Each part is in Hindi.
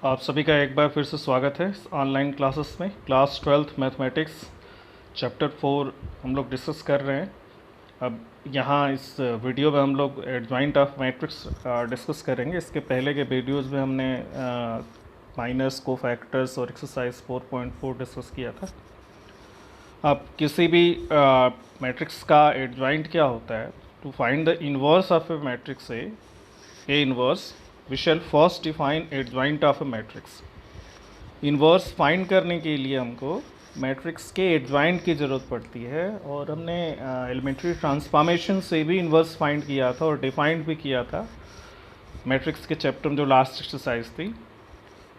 आप सभी का एक बार फिर से स्वागत है इस ऑनलाइन क्लासेस में। क्लास 12th मैथमेटिक्स चैप्टर 4 हम लोग डिस्कस कर रहे हैं। अब यहाँ इस वीडियो में हम लोग एडजॉइंट ऑफ मैट्रिक्स डिस्कस करेंगे। इसके पहले के वीडियोस में हमने माइनस को फैक्टर्स और एक्सरसाइज 4.4 डिस्कस किया था। अब किसी भी मैट्रिक्स का एडजॉइंट क्या होता है? To find the inverse of a matrix A inverse we shall first define adjoint of a matrix. Inverse find करने के लिए हमको मैट्रिक्स के एडजॉइंट की ज़रूरत पड़ती है, और हमने एलिमेंट्री ट्रांसफॉर्मेशन से भी इन्वर्स फाइंड किया था और डिफाइंड भी किया था मैट्रिक्स के चैप्टर में, जो लास्ट एक्सरसाइज थी।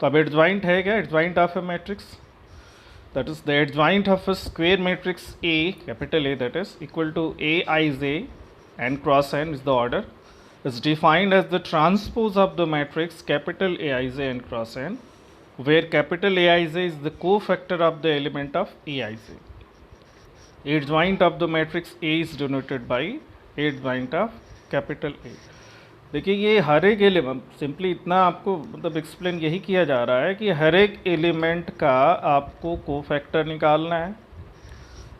तो अब एडजॉइंट है क्या? Adjoint of a matrix, that is the adjoint of a square matrix A, capital A, that is equal to Aij n cross n is the order, is defined as the transpose of the matrix capital Aij n cross n, where capital Aij is the cofactor of the element of Aij. Adjoint of the matrix A is denoted by adjoint of capital A. देखिए, ये हर एक एलिमेंट, सिंपली इतना आपको मतलब एक्सप्लेन यही किया जा रहा है कि हर एक एलिमेंट का आपको कोफैक्टर निकालना है।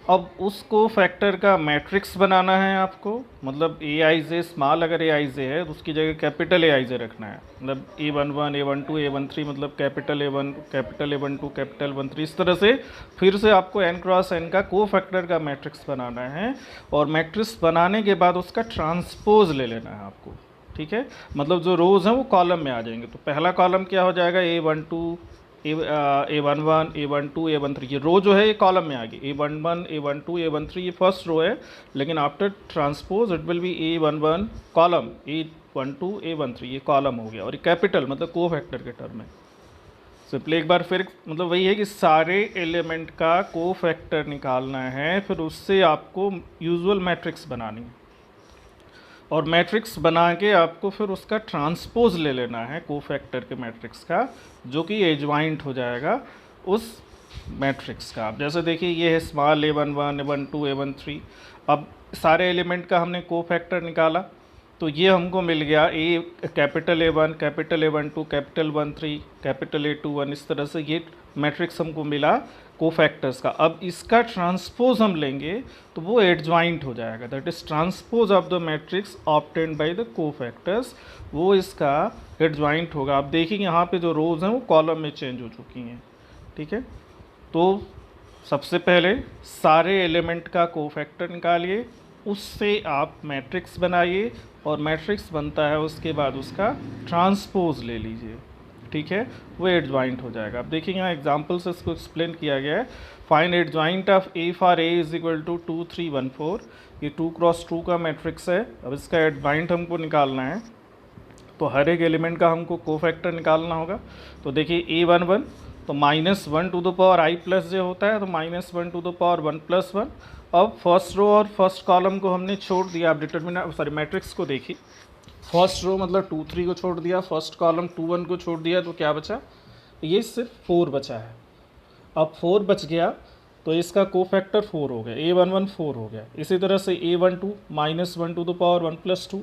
अब उस कोफैक्टर का मैट्रिक्स बनाना है आपको, मतलब ए आई जे स्मॉल, अगर ए आई जे है तो उसकी जगह कैपिटल ए आई जे रखना है। मतलब A11 A12 A13 मतलब capital A1 capital A12 capital A13, इस तरह से फिर से आपको n क्रॉस n का कोफैक्टर का मैट्रिक्स बनाना है, और मैट्रिक्स बनाने के बाद उसका ट्रांसपोज ले लेना है आपको। ठीक है, मतलब जो रोज़ हैं वो कॉलम में आ जाएंगे। तो पहला कॉलम क्या हो जाएगा? A12 A11 A12 A13, ये रो जो है ये कॉलम में आ गई। A11 A12 A13 ये फर्स्ट रो है, लेकिन after transpose it will be A11 column, A12 A13 ये कॉलम हो गया, और ये कैपिटल मतलब को फैक्टर के टर्म में। सिंपली एक बार फिर मतलब वही है कि सारे एलिमेंट का को फैक्टर निकालना है, फिर उससे आपको यूजुअल मैट्रिक्स बनानी है, और मैट्रिक्स बना के आपको फिर उसका ट्रांसपोज ले लेना है कोफैक्टर के मैट्रिक्स का, जो कि एडजॉइंट हो जाएगा उस मैट्रिक्स का। अब जैसे देखिए, ये है स्मॉल A11 A12 A13। अब सारे एलिमेंट का हमने कोफैक्टर निकाला, तो ये हमको मिल गया capital A1 capital A12 capital A13 capital A21, इस तरह से ये मैट्रिक्स हमको मिला कोफैक्टर्स का। अब इसका ट्रांसपोज हम लेंगे तो वो एडजॉइंट हो जाएगा, that is transpose of the matrix obtained by the cofactors, वो इसका एडजॉइंट होगा। आप देखिए यहाँ पे जो रोज हैं वो कॉलम में चेंज हो चुकी हैं। ठीक है, तो सबसे पहले सारे एलिमेंट का कोफैक्टर निकालिए, उससे आप मैट्रिक्स बनाइए, और मैट्रिक्स बनता है उसके बाद उसका ट्रांसपोज ले लीजिए। ठीक है, वो एडजॉइंट हो जाएगा। अब देखिए यहाँ एग्जांपल से इसको एक्सप्लेन किया गया है। Find adjoint of A for A is equal to 2 3 1 4। ये 2 क्रॉस 2 का मैट्रिक्स है। अब इसका एडजॉइंट हमको निकालना है, तो हर एक एलिमेंट का हमको कोफैक्टर निकालना होगा। तो देखिए A11 तो -1 to the power I plus J होता है, तो -1 टू द पावर 1 + 1। अब फर्स्ट रो और फर्स्ट कॉलम को हमने छोड़ दिया। आप डिटर्मिनेंट सॉरी मैट्रिक्स को देखिए, फर्स्ट रो मतलब 2 3 को छोड़ दिया, फर्स्ट कॉलम 2 1 को छोड़ दिया, तो क्या बचा? ये सिर्फ 4 बचा है। अब 4 बच गया तो इसका कोफैक्टर 4 हो गया, A11 4 हो गया। इसी तरह से A12 -1 टू द पावर 1 + 2।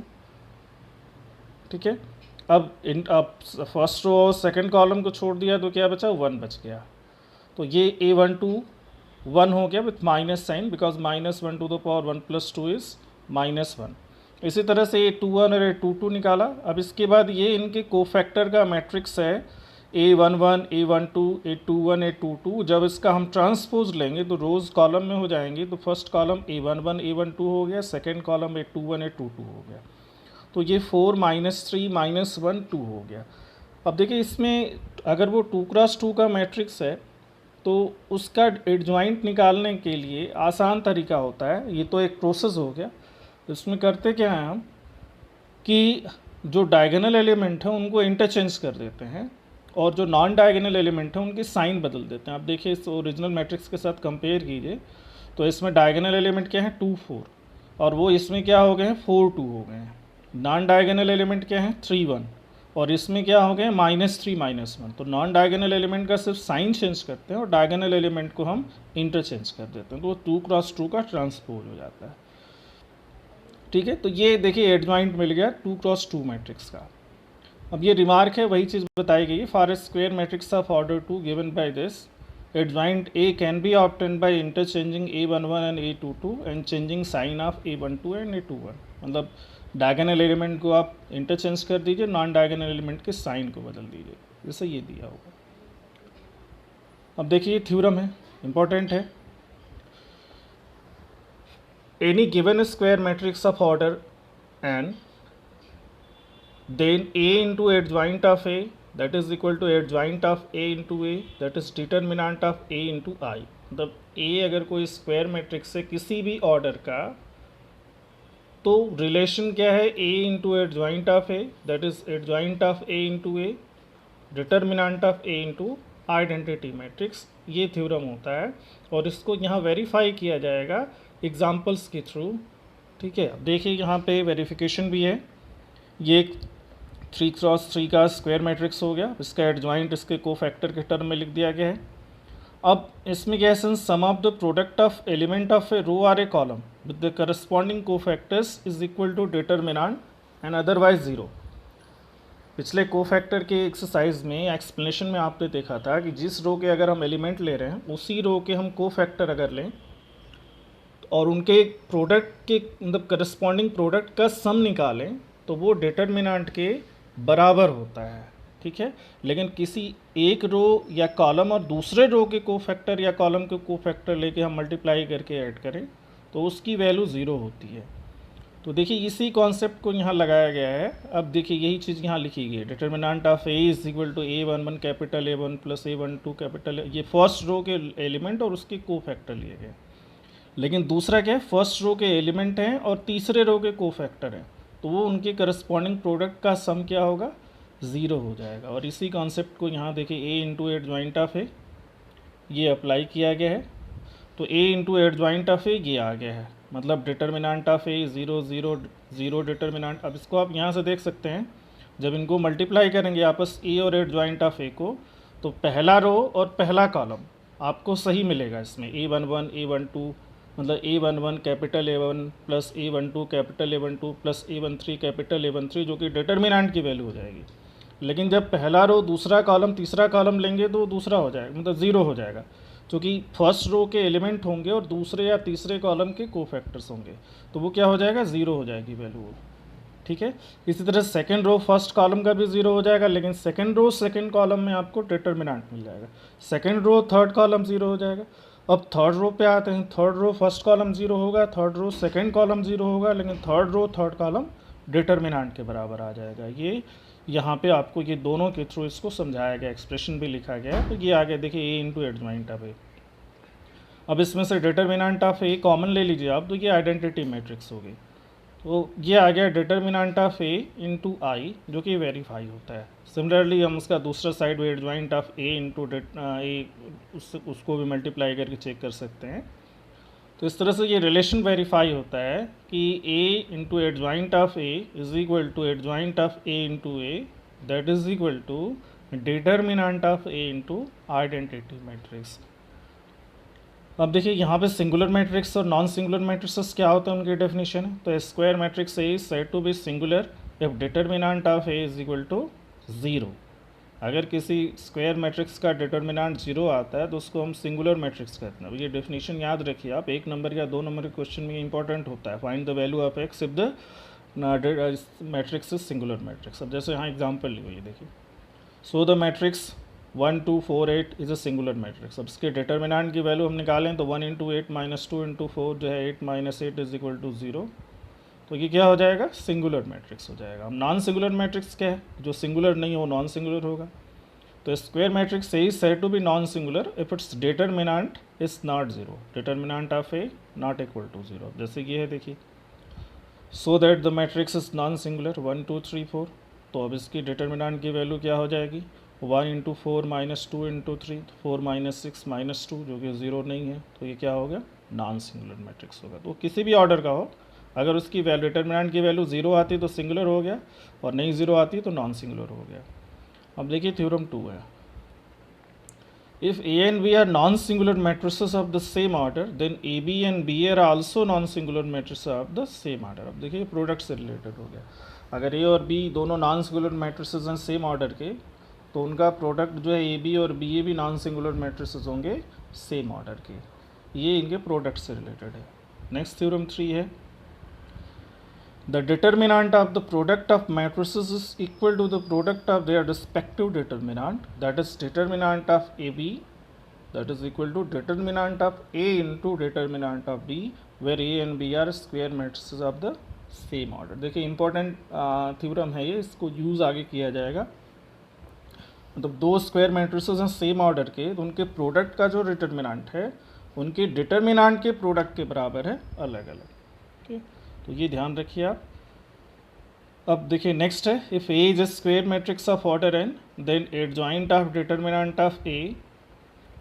ठीक है, अब फर्स्ट रो और सेकंड कॉलम को छोड़ दिया तो क्या बचा? 1 बच गया। तो ये A12 1 हो गया with minus sign, because -1 to the power 1 + 2 is -1। इसी तरह से A21 और A22 निकाला। अब इसके बाद ये इनके कोफैक्टर का मैट्रिक्स है A11 A12 A21 A22। जब इसका हम ट्रांसपोज लेंगे तो रोज़ कॉलम में हो जाएंगे। तो फर्स्ट कॉलम A11 A12 हो गया, सेकेंड कॉलम A21 A22 हो गया। तो ये 4 -3 -1 2 हो गया। अब देखिए इसमें अगर वो 2 क्रॉस 2 का मैट्रिक्स है तो उसका एडजॉइंट निकालने के लिए आसान तरीका होता है। ये तो एक प्रोसेस हो गया। इसमें करते क्या हैं हम कि जो डायगोनल एलिमेंट हैं उनको इंटरचेंज कर देते हैं, और जो नॉन डायगोनल एलिमेंट हैं उनके साइन बदल देते हैं। आप देखिए इस ओरिजिनल मैट्रिक्स के साथ कंपेयर कीजिए, तो इसमें डायगोनल एलिमेंट क्या है? 2 4, और वो इसमें क्या हो गए हैं? 4 2 हो गए हैं। नॉन डायगोनल एलिमेंट क्या है? 3 1, और इसमें क्या हो गए? -3 -1। तो नॉन डायगोनल एलिमेंट का सिर्फ साइन चेंज करते हैं, और डायगोनल एलिमेंट को हम इंटरचेंज कर देते हैं, तो वो 2 क्रॉस 2 का ट्रांसपोज हो जाता है। ठीक है, तो ये देखिए एडजॉइंट मिल गया 2 क्रॉस 2 मैट्रिक्स का। अब ये रिमार्क है, वही चीज़ बताई गई है। For a square matrix of order 2 given by this adjoint A can be obtained by interchanging A11 and A22 and changing sign of A12 and A21। मतलब डायगोनल एलिमेंट को आप इंटरचेंज कर दीजिए, नॉन डायगोनल एलिमेंट के साइन को बदल दीजिए, जैसे ये दिया होगा। अब देखिए थ्योरम है, इंपॉर्टेंट है। Any given square matrix of order n, then A into adjoint of A that is equal to adjoint of A into A that is determinant of A into I। मतलब A अगर कोई स्क्वायर मैट्रिक्स है किसी भी ऑर्डर का, तो रिलेशन क्या है, A into adjoint of A that is adjoint of A into A determinant of A into identity matrix. ये थ्योरम होता है और इसको यहाँ वेरीफाई किया जाएगा एग्जाम्पल्स के थ्रू। ठीक है, अब देखिए यहाँ पे वेरिफिकेशन भी है। ये 3x3 का स्क्वायर मैट्रिक्स हो गया, इसका एडजॉइंट इसके कोफैक्टर के टर्म में लिख दिया गया है। अब इसमें क्या है, sum of the product of element of a row or a column with the corresponding cofactors is equal to determinant and otherwise zero. पिछले कोफैक्टर के एक्सरसाइज में एक्सप्लेनेशन में आपने देखा था कि जिस रो के अगर हम एलिमेंट ले रहे हैं उसी रो के हम कोफैक्टर अगर लें और उनके प्रोडक्ट के मतलब करस्पॉन्डिंग प्रोडक्ट का सम निकालें तो वो डिटर्मिनेंट के बराबर होता है। ठीक है, लेकिन किसी एक रो या कॉलम और दूसरे रो के कोफैक्टर या कॉलम के कोफैक्टर लेके हम मल्टीप्लाई करके ऐड करें तो उसकी वैल्यू ज़ीरो होती है। तो देखिए इसी कॉन्सेप्ट को यहाँ लगाया गया है। अब देखिए यही चीज़ यहाँ लिखी गई है, determinant of A is equal to A11 capital A1 plus A12 capital, ये फर्स्ट रो के एलिमेंट और उसके कोफैक्टर लिए गए। लेकिन दूसरा क्या है, फर्स्ट रो के एलिमेंट हैं और तीसरे रो के कोफैक्टर हैं, तो वो उनके करस्पॉन्डिंग प्रोडक्ट का सम क्या होगा, ज़ीरो हो जाएगा। और इसी कॉन्सेप्ट को यहाँ देखिए A इंटू एडजॉइंट ऑफ ए ये अप्लाई किया गया है, तो A इंटू एडजॉइंट ऑफ ए ये आ गया है, मतलब determinant of A zero zero zero determinant. अब इसको आप यहाँ से देख सकते हैं, जब इनको मल्टीप्लाई करेंगे आपस A और एडजॉइंट ऑफ ए को, तो पहला रो और पहला कॉलम आपको सही मिलेगा इसमें, A11 A12 मतलब A11 capital A1 plus A12 capital A12 plus A13 capital A13 जो कि डिटर्मिनेंट की वैल्यू हो जाएगी। लेकिन जब पहला रो दूसरा कॉलम तीसरा कॉलम लेंगे तो दूसरा हो जाएगा, मतलब ज़ीरो हो जाएगा, क्योंकि फर्स्ट रो के एलिमेंट होंगे और दूसरे या तीसरे कॉलम के कोफैक्टर्स होंगे, तो वो क्या हो जाएगा, ज़ीरो हो जाएगी वैल्यू। ठीक है, इसी तरह सेकंड रो फर्स्ट कॉलम का भी ज़ीरो हो जाएगा, लेकिन सेकंड रो सेकंड कॉलम में आपको डिटर्मिनेंट मिल जाएगा। Second row third column zero हो जाएगा। अब थर्ड रो पे आते हैं, third row first column zero होगा, third row second column zero होगा, लेकिन third row third column determinant के बराबर आ जाएगा। ये यहाँ पे आपको ये दोनों के थ्रू इसको समझाया गया, एक्सप्रेशन भी लिखा गया है। तो ये आ गया देखिए A इंटू एडजॉइंट ऑफ ए। अब इसमें से डिटर्मिनेंट ऑफ ए कॉमन ले लीजिए आप, तो ये आइडेंटिटी मैट्रिक्स होगी। तो ये आ गया determinant of A into I, जो कि वेरीफाई होता है। सिमिलरली हम उसका दूसरा side adjoint of A into A उसको भी मल्टीप्लाई करके चेक कर सकते हैं। तो इस तरह से ये रिलेशन वेरीफाई होता है कि A into adjoint of A is equal to adjoint of A into A that is equal to determinant of A into identity matrix. अब देखिए यहाँ पे सिंगुलर मैट्रिक्स और नॉन सिंगुलर मैट्रिक्स क्या होता है, उनकी डेफिनेशन है। तो square matrix A is said to be singular if determinant of A is equal to zero. अगर किसी स्क्वायर मैट्रिक्स का डिटर्मिनेंट जीरो आता है तो उसको हम सिंगुलर मैट्रिक्स कहते हैं। ये डेफिनेशन याद रखिए आप, 1 नंबर या 2 नंबर के क्वेश्चन में इंपॉर्टेंट होता है। Find the value of x if the matrix is singular matrix. अब जैसे यहाँ एग्जाम्पल ली हुई है देखिए, so the matrix 1 2 4 8 is a singular matrix. अब इसके डिटर्मिनेंट की वैल्यू हम निकालें तो 1 इंटू 8 माइनस 2 इंटू 4 जो है 8 माइनस 8 इज इक्वल टू 0। तो ये क्या हो जाएगा, सिंगुलर मैट्रिक्स हो जाएगा। अब नॉन सिंगुलर मैट्रिक्स क्या है, जो सिंगुलर नहीं हो नॉन सिंगुलर होगा। तो square matrix A is said to be non singular if its determinant is not zero, determinant of A not equal to zero. जैसे ये है देखिए, so that the matrix is non singular 1 2 3 4। तो अब इसकी डिटर्मिनेंट की वैल्यू क्या हो जाएगी, 1 into 4 minus 2 into 3, 4 minus 6 minus 2 जो कि ज़ीरो नहीं है, तो ये क्या हो गया, नॉन सिंगुलर मैट्रिक्स होगा। तो किसी भी ऑर्डर का हो, अगर उसकी वैल्यू डिटर्मिनेंट की वैल्यू ज़ीरो आती तो सिंगुलर हो गया, और नहीं ज़ीरो आती तो नॉन सिंगुलर हो गया। अब देखिए थ्योरम 2 है, if A and B are non-singular matrices of the same order, then AB and B are also non-singular matrices of the same order। अब देखिए प्रोडक्ट से रिलेटेड हो गया। अगर ए और बी दोनों नॉन सिंगुलर मैट्रिसेस हैं सेम ऑर्डर के, तो उनका प्रोडक्ट जो है ए बी और बी ए भी नॉन सिंगुलर मैट्रिसेस होंगे सेम ऑर्डर के। ये इनके प्रोडक्ट से रिलेटेड है। नेक्स्ट थ्योरम 3 है, the determinant of the product of matrices is equal to the product of their respective determinant, that is determinant of AB that is equal to determinant of A into determinant of B, where A and B are square matrices of the same order। देखिए इंपॉर्टेंट थ्योरम है ये, इसको यूज़ आगे किया जाएगा। मतलब दो स्क्वायर मैट्रिसेस हैं सेम ऑर्डर के, तो उनके प्रोडक्ट का जो डिटर्मिनेंट है उनके डिटर्मिनेंट के प्रोडक्ट के बराबर है अलग अलग। ठीक, तो ये ध्यान रखिए आप। अब देखिए नेक्स्ट है, if A is a square matrix of order n then adjoint of determinant of A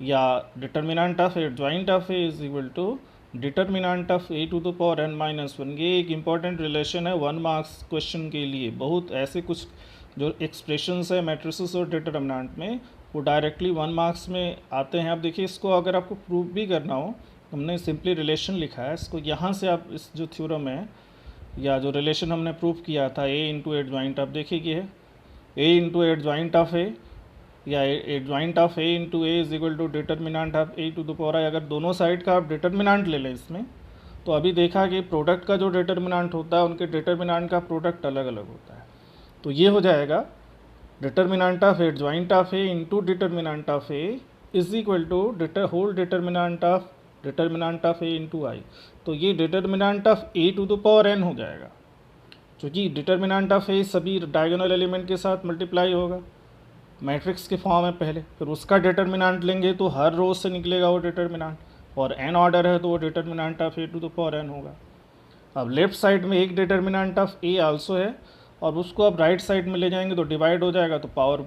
या determinant of adjoint of A is equal to determinant of A to the power n minus one. ये एक इंपॉर्टेंट रिलेशन है 1 मार्क्स क्वेश्चन के लिए। बहुत ऐसे कुछ जो एक्सप्रेशंस है मैट्रिसेस और डिटर्मिनेंट में वो डायरेक्टली 1 मार्क्स में आते हैं। अब देखिए इसको अगर आपको प्रूव भी करना हो, हमने सिंपली रिलेशन लिखा है, इसको यहाँ से आप इस जो थ्योरम है या जो रिलेशन हमने प्रूव किया था ए इंटू एडजॉइंट ऑफ, देखिए कि है A into adjoint of A या adjoint of A into A is equal to determinant of A to the power I. अगर दोनों साइड का आप डिटर्मिनेंट ले लें इसमें, तो अभी देखा कि प्रोडक्ट का जो डिटर्मिनेंट होता है उनके डिटर्मिनेंट का प्रोडक्ट अलग अलग होता है। तो ये हो जाएगा determinant of adjoint of A into determinant of A is equal to whole determinant of A into I. तो ये determinant of A to the power n हो जाएगा, क्योंकि डिटर्मिनेंट ऑफ ए सभी डायगोनल एलिमेंट के साथ मल्टीप्लाई होगा, मैट्रिक्स के फॉर्म है पहले, फिर उसका डिटर्मिनेंट लेंगे तो हर रो से निकलेगा वो डिटर्मिनेंट, और एन ऑर्डर है तो वो determinant of A to the power n होगा। अब लेफ्ट साइड में एक डिटर्मिनेंट ऑफ ए आल्सो है, और उसको आप राइट साइड में ले जाएंगे तो डिवाइड हो जाएगा तो पावर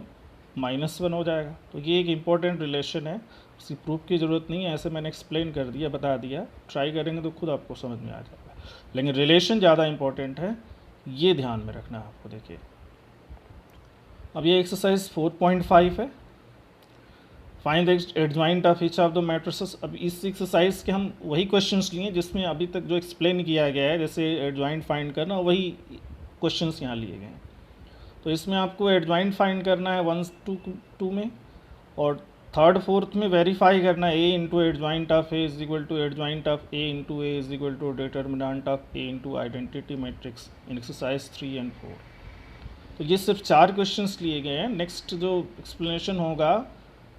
-1 हो जाएगा। तो ये एक इम्पॉर्टेंट रिलेशन है, उसकी प्रूफ की ज़रूरत नहीं है, ऐसे मैंने एक्सप्लेन कर दिया, बता दिया, ट्राई करेंगे तो खुद आपको समझ में आ जाएगा। लेकिन रिलेशन ज़्यादा इंपॉर्टेंट है, ये ध्यान में रखना है आपको। देखिए अब ये एक्सरसाइज 4.5 है, find the adjoint of each of the matrices. अब इस एक्सरसाइज के हम वही क्वेश्चंस लिए जिसमें अभी तक जो एक्सप्लेन किया गया है, जैसे एडजॉइंट फाइंड करना, वही क्वेश्चंस यहाँ लिए गए हैं। तो इसमें आपको एडजॉइंट फाइंड करना है 1 to 2 में, और 3rd 4th में वेरीफाई करना है A into adjoint of A is equal to adjoint of A into A is equal to determinant of A into identity matrix in exercise 3 and 4। तो ये सिर्फ 4 क्वेश्चंस लिए गए हैं। नेक्स्ट जो एक्सप्लेनेशन होगा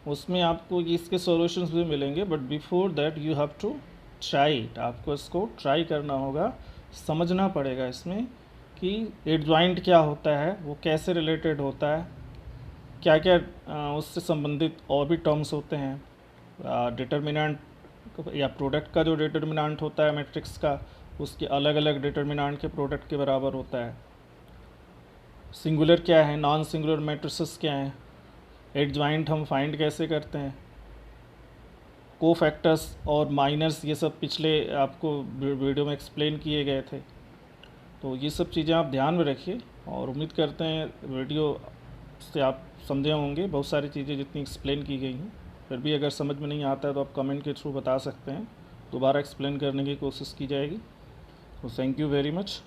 उसमें आपको इसके सॉल्यूशंस भी मिलेंगे, but before that you have to try it. आपको इसको ट्राई करना होगा, समझना पड़ेगा इसमें कि एडजॉइंट क्या होता है, वो कैसे रिलेटेड होता है, क्या क्या उससे संबंधित और भी टर्म्स होते हैं। डिटर्मिनेंट या प्रोडक्ट का जो डिटर्मिनेंट होता है मैट्रिक्स का, उसके अलग अलग डिटर्मिनेंट के प्रोडक्ट के बराबर होता है। सिंगुलर क्या है, नॉन सिंगुलर मैट्रिसेस क्या हैं, एडजॉइंट हम फाइंड कैसे करते हैं, कोफैक्टर्स और माइनर्स, ये सब पिछले आपको वीडियो में एक्सप्लेन किए गए थे। तो ये सब चीज़ें आप ध्यान में रखिए, और उम्मीद करते हैं वीडियो से आप समझे होंगे बहुत सारी चीज़ें जितनी एक्सप्लेन की गई हैं। फिर भी अगर समझ में नहीं आता है तो आप कमेंट के थ्रू बता सकते हैं, दोबारा एक्सप्लेन करने की कोशिश की जाएगी। तो थैंक यू वेरी मच।